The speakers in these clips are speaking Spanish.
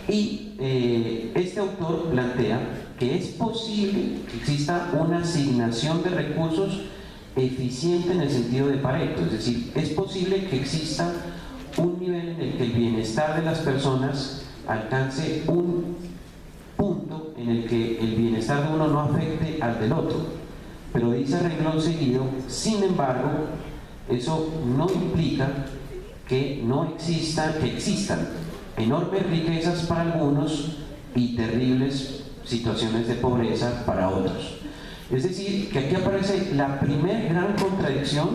Y este autor plantea que es posible que exista una asignación de recursos eficiente en el sentido de Pareto, es decir, es posible que exista un nivel en el que el bienestar de las personas alcance un punto en el que el bienestar de uno no afecte al del otro, pero dice a renglón seguido, sin embargo, eso no implica que existan enormes riquezas para algunos y terribles situaciones de pobreza para otros. Es decir, que aquí aparece la primera gran contradicción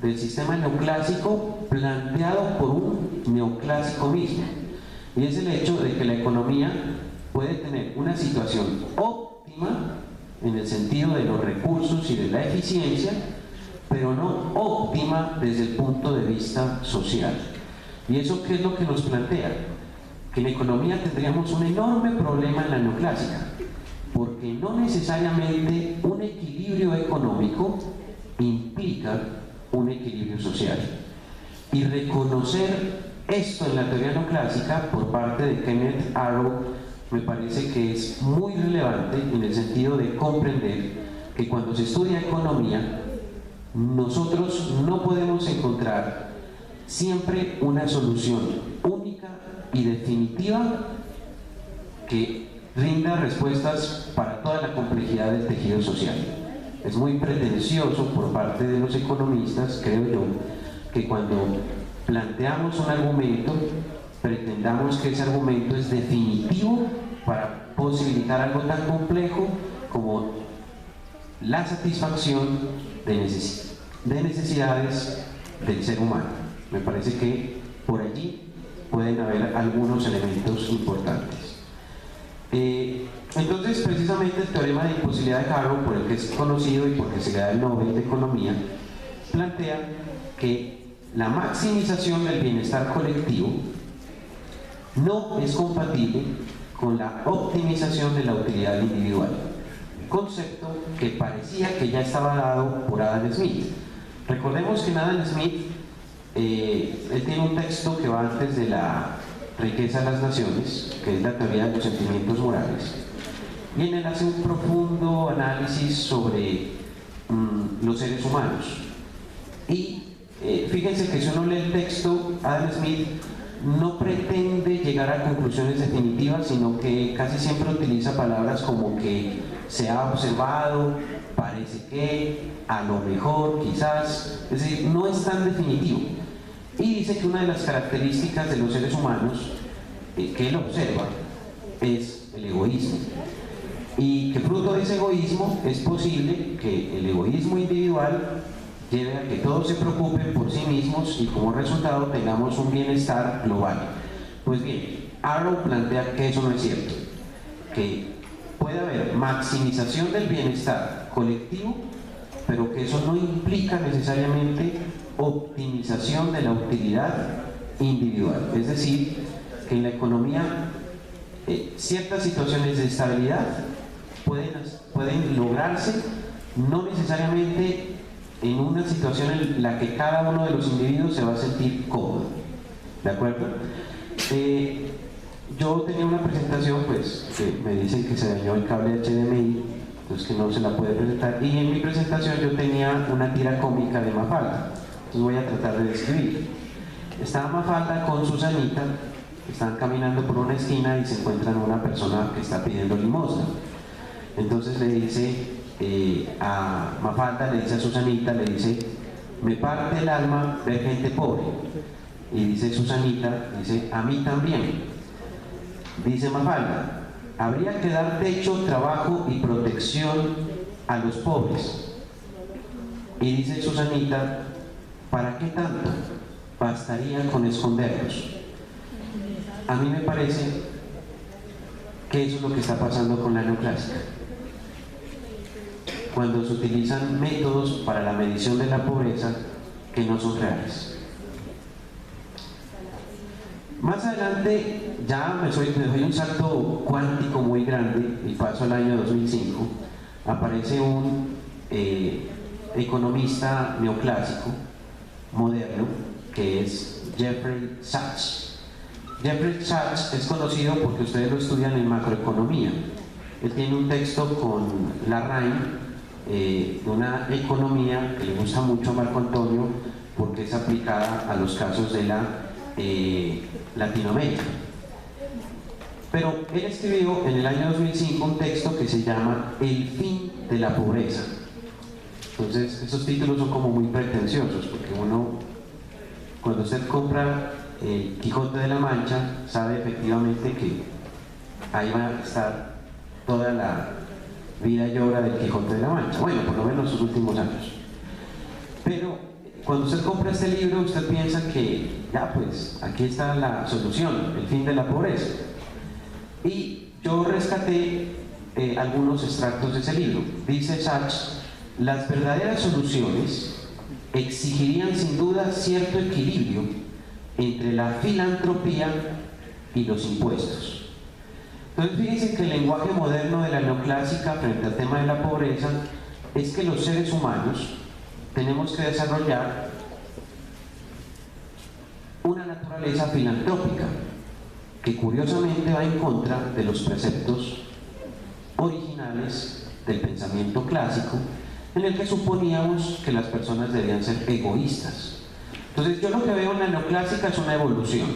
del sistema neoclásico planteado por un neoclásico mismo, y es el hecho de que la economía puede tener una situación óptima en el sentido de los recursos y de la eficiencia, pero no óptima desde el punto de vista social. ¿Y eso qué es lo que nos plantea? Que en economía tendríamos un enorme problema en la neoclásica, porque no necesariamente un equilibrio económico implica un equilibrio social. Y reconocer esto en la teoría neoclásica por parte de Kenneth Arrow me parece que es muy relevante en el sentido de comprender que cuando se estudia economía, nosotros no podemos encontrar siempre una solución única y definitiva que rinda respuestas para toda la complejidad del tejido social. Es muy pretencioso por parte de los economistas, creo yo, que cuando planteamos un argumento, pretendamos que ese argumento es definitivo para posibilitar algo tan complejo como la satisfacción de necesidades del ser humano. Me parece que por allí pueden haber algunos elementos importantes. Entonces, precisamente el teorema de imposibilidad de Harrow, por el que es conocido y porque se le da el Nobel de Economía, plantea que la maximización del bienestar colectivo no es compatible con la optimización de la utilidad individual, concepto que parecía que ya estaba dado por Adam Smith. Recordemos que en Adam Smith él tiene un texto que va antes de la riqueza de las naciones, que es la teoría de los sentimientos morales, y en él hace un profundo análisis sobre los seres humanos. Y fíjense que si uno lee el texto, Adam Smith no pretende llegar a conclusiones definitivas, sino que casi siempre utiliza palabras como que se ha observado, parece que, a lo mejor, quizás, es decir, no es tan definitivo. Y dice que una de las características de los seres humanos que él observa es el egoísmo, y que fruto de ese egoísmo es posible que el egoísmo individual lleve a que todos se preocupen por sí mismos y como resultado tengamos un bienestar global. Pues bien, Arrow plantea que eso no es cierto, que puede haber maximización del bienestar colectivo, pero que eso no implica necesariamente optimización de la utilidad individual. Es decir, que en la economía ciertas situaciones de estabilidad pueden lograrse no necesariamente en una situación en la que cada uno de los individuos se va a sentir cómodo. ¿De acuerdo? Yo tenía una presentación, pues, que me dicen que se dañó el cable HDMI, entonces que no se la puede presentar, y en mi presentación yo tenía una tira cómica de Mafalda, entonces voy a tratar de describir. Estaba Mafalda con Susanita, están caminando por una esquina y se encuentran una persona que está pidiendo limosna. Entonces le dice a Mafalda, le dice a Susanita, le dice: me parte el alma ver gente pobre. Y dice Susanita, dice: a mí también. Dice Mafalda: habría que dar techo, trabajo y protección a los pobres. Y dice Susanita: ¿para qué tanto? Bastaría con esconderlos. A mí me parece que eso es lo que está pasando con la neoclásica. Cuando se utilizan métodos para la medición de la pobreza que no son reales. Más adelante, ya me doy un salto cuántico muy grande y paso al año 2005, aparece un economista neoclásico moderno que es Jeffrey Sachs, Jeffrey Sachs es conocido porque ustedes lo estudian en macroeconomía. Él tiene un texto con Larraín, una economía que le gusta mucho a Marco Antonio porque es aplicada a los casos de la Latinoamérica. Pero él escribió en el año 2005 un texto que se llama El fin de la pobreza. Entonces, esos títulos son como muy pretenciosos, porque uno, cuando usted compra el Quijote de la Mancha, sabe efectivamente que ahí va a estar toda la vida y obra del Quijote de la Mancha, bueno, por lo menos sus últimos años. Pero cuando usted compra este libro, usted piensa que ya pues, aquí está la solución, el fin de la pobreza. Y yo rescaté algunos extractos de ese libro. Dice Sachs: las verdaderas soluciones exigirían sin duda cierto equilibrio entre la filantropía y los impuestos. Entonces fíjense que el lenguaje moderno de la neoclásica frente al tema de la pobreza es que los seres humanos tenemos que desarrollar una naturaleza filantrópica que curiosamente va en contra de los preceptos originales del pensamiento clásico, en el que suponíamos que las personas debían ser egoístas. Entonces yo lo que veo en la neoclásica es una evolución.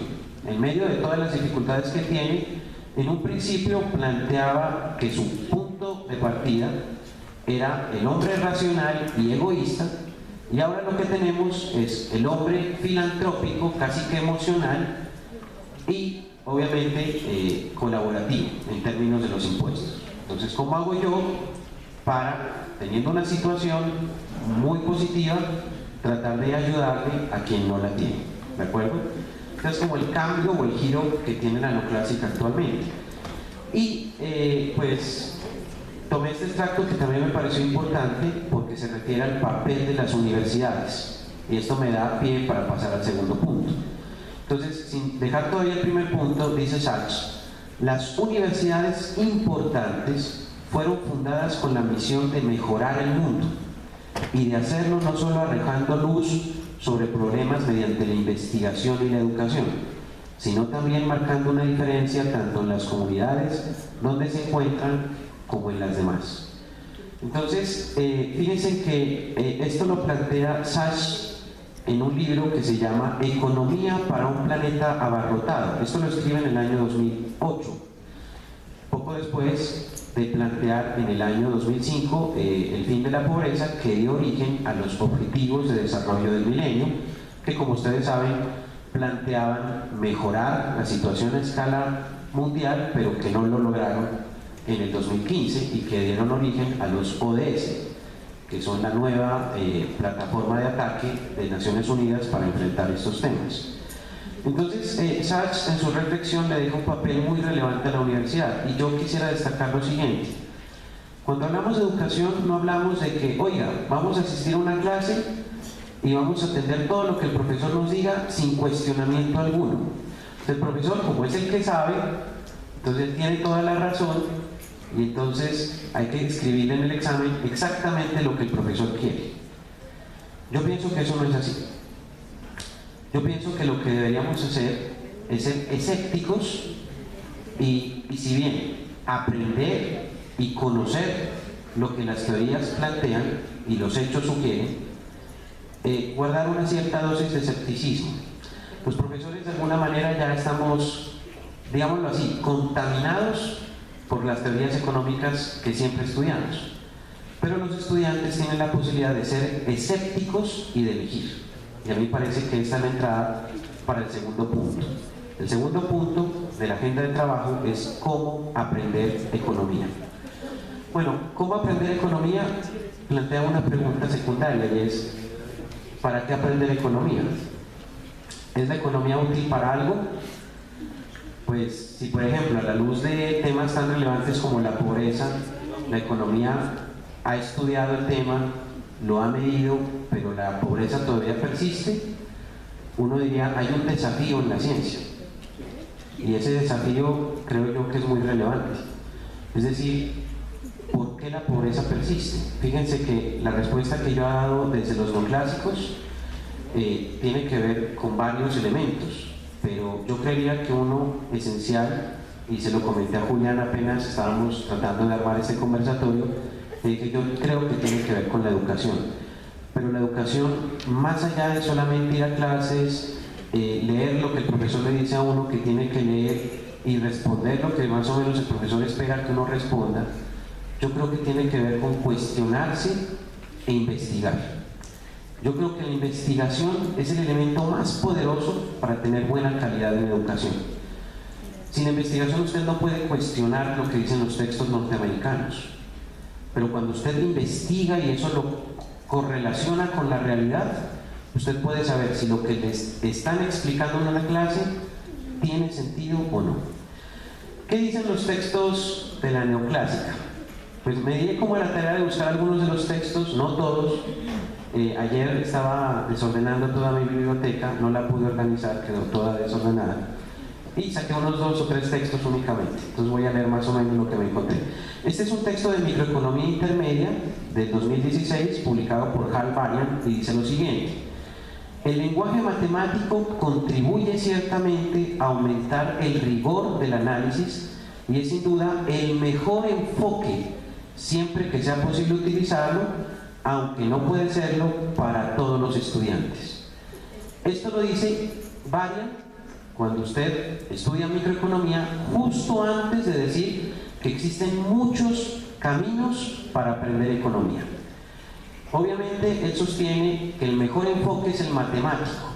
En medio de todas las dificultades que tiene, en un principio planteaba que su punto de partida era el hombre racional y egoísta, y ahora lo que tenemos es el hombre filantrópico, casi que emocional, y obviamente colaborativo en términos de los impuestos. Entonces, ¿cómo hago yo para, teniendo una situación muy positiva, tratar de ayudarle a quien no la tiene? ¿De acuerdo? Entonces, como el cambio o el giro que tiene la neoclásica actualmente. Y pues tomé este extracto que también me pareció importante porque se refiere al papel de las universidades, y esto me da pie para pasar al segundo punto. Entonces, sin dejar todavía el primer punto, dice Sachs: las universidades importantes fueron fundadas con la misión de mejorar el mundo y de hacerlo no solo arrojando luz sobre problemas mediante la investigación y la educación, sino también marcando una diferencia tanto en las comunidades donde se encuentran como en las demás. Entonces, fíjense que esto lo plantea Sachs en un libro que se llama Economía para un planeta abarrotado. Esto lo escribe en el año 2008, poco después de plantear en el año 2005 el fin de la pobreza, que dio origen a los Objetivos de Desarrollo del Milenio, que, como ustedes saben, planteaban mejorar la situación a escala mundial, pero que no lo lograron en el 2015 y que dieron origen a los ODS, que son la nueva plataforma de ataque de Naciones Unidas para enfrentar estos temas. Entonces, Sachs en su reflexión le deja un papel muy relevante a la universidad, y yo quisiera destacar lo siguiente. Cuando hablamos de educación, no hablamos de que, oiga, vamos a asistir a una clase y vamos a atender todo lo que el profesor nos diga sin cuestionamiento alguno. El profesor, como es el que sabe, entonces tiene toda la razón, y entonces hay que escribir en el examen exactamente lo que el profesor quiere. Yo pienso que eso no es así. Yo pienso que lo que deberíamos hacer es ser escépticos y si bien aprender y conocer lo que las teorías plantean y los hechos sugieren, guardar una cierta dosis de escepticismo. Los profesores de alguna manera ya estamos, digámoslo así, contaminados por las teorías económicas que siempre estudiamos, pero los estudiantes tienen la posibilidad de ser escépticos y de elegir, y a mí parece que esta es la entrada para el segundo punto. El segundo punto de la agenda de trabajo es cómo aprender economía. Bueno, ¿cómo aprender economía? Plantea una pregunta secundaria, y es ¿para qué aprender economía? ¿Es la economía útil para algo? Pues si, por ejemplo, a la luz de temas tan relevantes como la pobreza, la economía ha estudiado el tema, lo ha medido, pero la pobreza todavía persiste, uno diría, hay un desafío en la ciencia, y ese desafío creo yo que es muy relevante. Es decir, ¿por qué la pobreza persiste? Fíjense que la respuesta que yo he dado desde los neoclásicos tiene que ver con varios elementos, pero pero yo creería que uno esencial, y se lo comenté a Julián apenas estábamos tratando de armar este conversatorio, que yo creo que tiene que ver con la educación. Pero la educación, más allá de solamente ir a clases, leer lo que el profesor le dice a uno que tiene que leer y responder lo que más o menos el profesor espera que uno responda, yo creo que tiene que ver con cuestionarse e investigar. Yo creo que la investigación es el elemento más poderoso para tener buena calidad en educación. Sin investigación usted no puede cuestionar lo que dicen los textos norteamericanos, pero cuando usted investiga y eso lo correlaciona con la realidad, usted puede saber si lo que les están explicando en una clase tiene sentido o no. ¿Qué dicen los textos de la neoclásica? Pues me di como la tarea de buscar algunos de los textos, no todos. Ayer estaba desordenando toda mi biblioteca, no la pude organizar, quedó toda desordenada. Y saqué unos 2 o 3 textos únicamente, entonces voy a leer más o menos lo que me encontré. Este es un texto de Microeconomía Intermedia del 2016, publicado por Hal Varian, y dice lo siguiente: el lenguaje matemático contribuye ciertamente a aumentar el rigor del análisis y es sin duda el mejor enfoque siempre que sea posible utilizarlo, aunque no puede serlo para todos los estudiantes. Esto lo dice Varian cuando usted estudia microeconomía, justo antes de decir que existen muchos caminos para aprender economía. Obviamente él sostiene que el mejor enfoque es el matemático,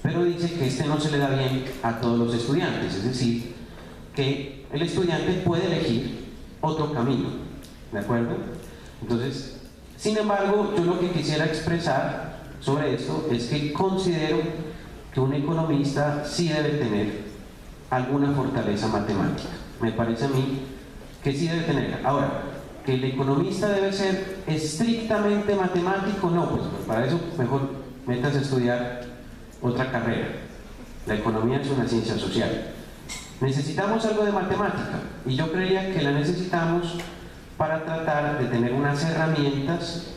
pero dice que este no se le da bien a todos los estudiantes, es decir, que el estudiante puede elegir otro camino, ¿de acuerdo? Entonces, sin embargo, yo lo que quisiera expresar sobre esto es que considero que un economista sí debe tener alguna fortaleza matemática. Me parece a mí que sí debe tener. Ahora, que el economista debe ser estrictamente matemático, no, pues para eso mejor métase a estudiar otra carrera. La economía es una ciencia social. Necesitamos algo de matemática, y yo creía que la necesitamos para tratar de tener unas herramientas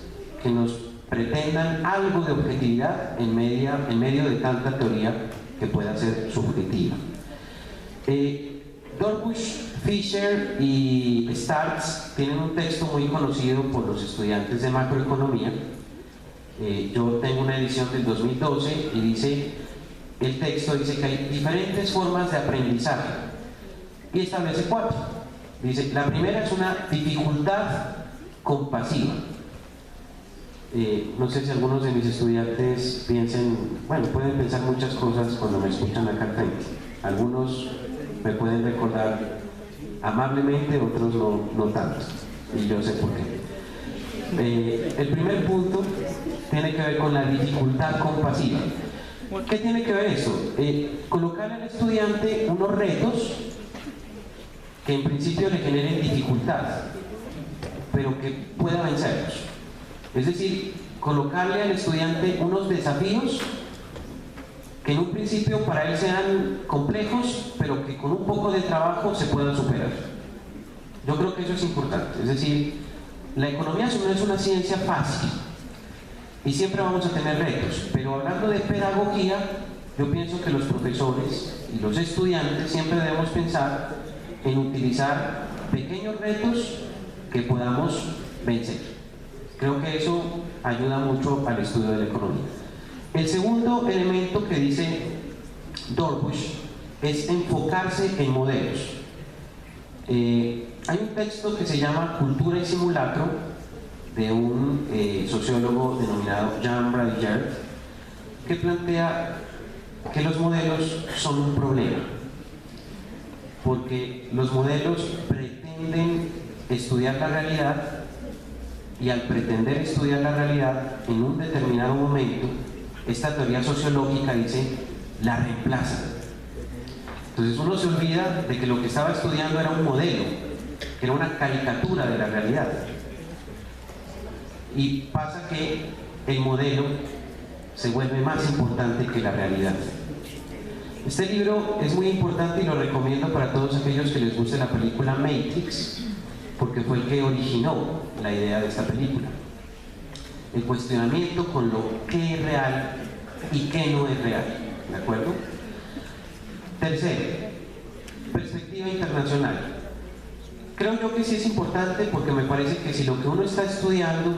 que nos pretendan algo de objetividad en medio de tanta teoría que pueda ser subjetiva. Dorbush, Fisher y Startz tienen un texto muy conocido por los estudiantes de macroeconomía. Yo tengo una edición del 2012 y el texto dice que hay diferentes formas de aprendizaje y establece 4. Dice, la primera es una dificultad compasiva. No sé si algunos de mis estudiantes piensen, bueno, pueden pensar muchas cosas cuando me escuchan acá frente. Algunos me pueden recordar amablemente, otros no tanto, y yo sé por qué. El primer punto tiene que ver con la dificultad compasiva. ¿Qué tiene que ver eso? Colocar al estudiante unos retos que en principio le generen dificultad, pero que pueda vencerlos. Es decir, colocarle al estudiante unos desafíos que en un principio para él sean complejos, pero que con un poco de trabajo se puedan superar. Yo creo que eso es importante. Es decir, la economía no es una ciencia fácil y siempre vamos a tener retos, pero hablando de pedagogía, yo pienso que los profesores y los estudiantes siempre debemos pensar en utilizar pequeños retos que podamos vencer. Creo que eso ayuda mucho al estudio de la economía. El segundo elemento que dice Dorbush es enfocarse en modelos. Hay un texto que se llama Cultura y Simulacro de un sociólogo denominado Jean Bradillard, que plantea que los modelos son un problema, porque los modelos pretenden estudiar la realidad y al pretender estudiar la realidad en un determinado momento, esta teoría sociológica dice, la reemplaza. Entonces uno se olvida de que lo que estaba estudiando era un modelo, que era una caricatura de la realidad. Y pasa que el modelo se vuelve más importante que la realidad. Este libro es muy importante y lo recomiendo para todos aquellos que les guste la película Matrix, porque fue el que originó la idea de esta película. El cuestionamiento con lo que es real y qué no es real, ¿de acuerdo? Tercero, perspectiva internacional. Creo yo que sí es importante porque me parece que si lo que uno está estudiando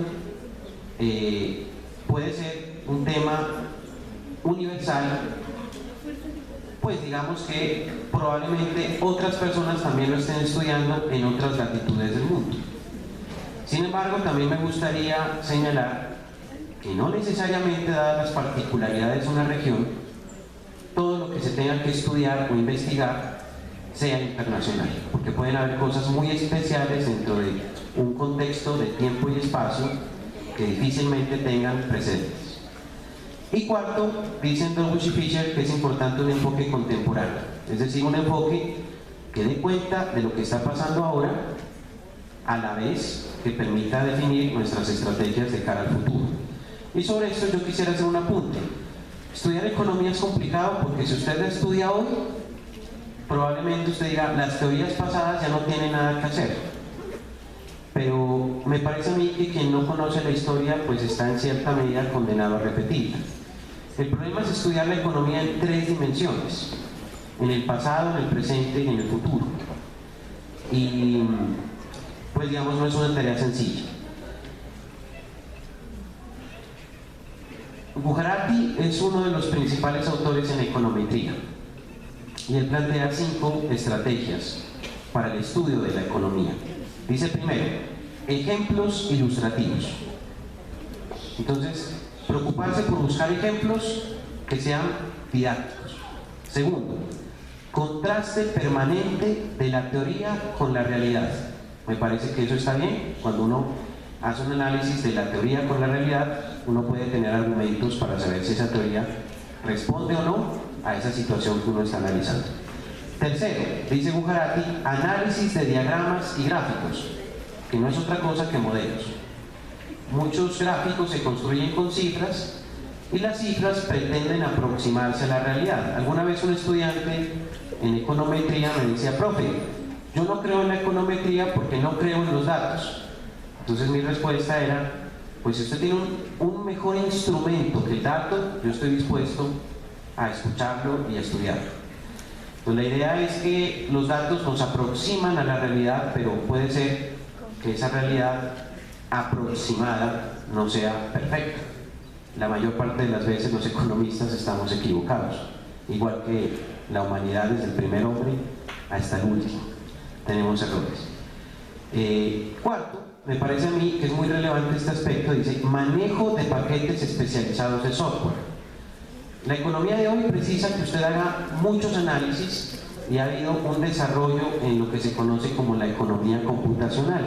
puede ser un tema universal, pues digamos que probablemente otras personas también lo estén estudiando en otras latitudes del mundo. Sin embargo, también me gustaría señalar que no necesariamente, dadas las particularidades de una región, todo lo que se tenga que estudiar o investigar sea internacional, porque pueden haber cosas muy especiales dentro de un contexto de tiempo y espacio que difícilmente tengan precedentes. Y cuarto, dicen Dorwush y Fisher que es importante un enfoque contemporáneo, es decir, un enfoque que dé cuenta de lo que está pasando ahora, a la vez que permita definir nuestras estrategias de cara al futuro. Y sobre esto yo quisiera hacer un apunte. Estudiar economía es complicado porque si usted la estudia hoy, probablemente usted diga, las teorías pasadas ya no tienen nada que hacer. Pero me parece a mí que quien no conoce la historia pues está en cierta medida condenado a repetirla. El problema es estudiar la economía en tres dimensiones: en el pasado, en el presente y en el futuro. Y pues digamos no es una tarea sencilla. Bujarati es uno de los principales autores en econometría y él plantea 5 estrategias para el estudio de la economía. Dice primero, ejemplos ilustrativos. Entonces, preocuparse por buscar ejemplos que sean didácticos. Segundo, contraste permanente de la teoría con la realidad. Me parece que eso está bien. Cuando uno hace un análisis de la teoría con la realidad, uno puede tener argumentos para saber si esa teoría responde o no a esa situación que uno está analizando. Tercero, dice Bujarati, análisis de diagramas y gráficos, que no es otra cosa que modelos. Muchos gráficos se construyen con cifras y las cifras pretenden aproximarse a la realidad. Alguna vez un estudiante en econometría me decía, profe, yo no creo en la econometría porque no creo en los datos. Entonces mi respuesta era, pues si usted tiene un mejor instrumento que el dato, yo estoy dispuesto a escucharlo y a estudiarlo. Entonces la idea es que los datos nos aproximan a la realidad, pero puede ser que esa realidad aproximada no sea perfecta. La mayor parte de las veces los economistas estamos equivocados, igual que la humanidad desde el primer hombre hasta el último. Tenemos errores. Cuarto, me parece a mí que es muy relevante este aspecto, dice manejo de paquetes especializados de software. La economía de hoy precisa que usted haga muchos análisis y ha habido un desarrollo en lo que se conoce como la economía computacional.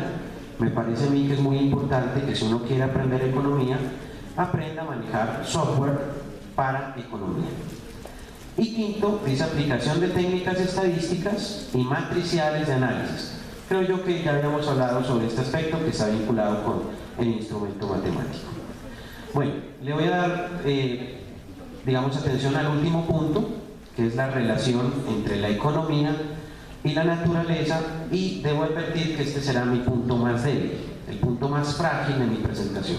Me parece a mí que es muy importante que si uno quiere aprender economía, aprenda a manejar software para economía. Y quinto, dice aplicación de técnicas estadísticas y matriciales de análisis. Creo yo que ya habíamos hablado sobre este aspecto que está vinculado con el instrumento matemático. Bueno, le voy a dar, digamos, atención al último punto, que es la relación entre la economía y la naturaleza, y debo advertir que este será mi punto más débil, el punto más frágil de mi presentación.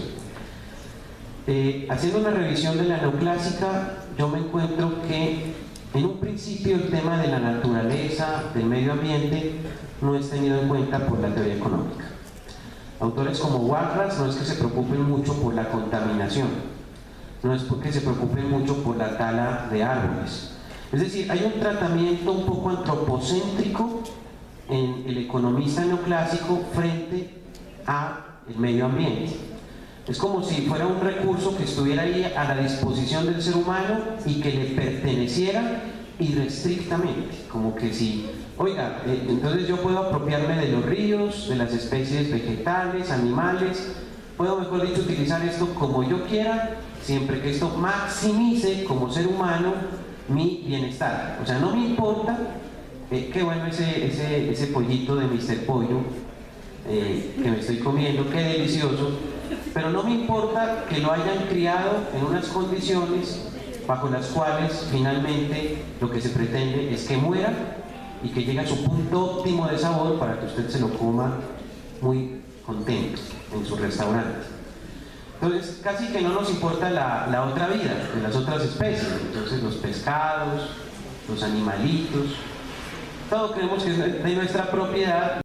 Haciendo una revisión de la neoclásica, yo me encuentro que en un principio el tema de la naturaleza, del medio ambiente, no es tenido en cuenta por la teoría económica. Autores como Walras no es que se preocupen mucho por la contaminación, no es porque se preocupen mucho por la tala de árboles. Es decir, hay un tratamiento un poco antropocéntrico en el economista neoclásico frente al medio ambiente. Es como si fuera un recurso que estuviera ahí a la disposición del ser humano y que le perteneciera irrestrictamente, como que si, oiga, entonces yo puedo apropiarme de los ríos, de las especies vegetales, animales, puedo, mejor dicho, utilizar esto como yo quiera, siempre que esto maximice como ser humano mi bienestar. O sea, no me importa, qué bueno ese pollito de Mr. Pollo que me estoy comiendo, qué delicioso, pero no me importa que lo hayan criado en unas condiciones bajo las cuales finalmente lo que se pretende es que muera y que llegue a su punto óptimo de sabor para que usted se lo coma muy contento en su restaurante. Entonces casi que no nos importa la otra vida de las otras especies, entonces los pescados, los animalitos, todo creemos que es de nuestra propiedad.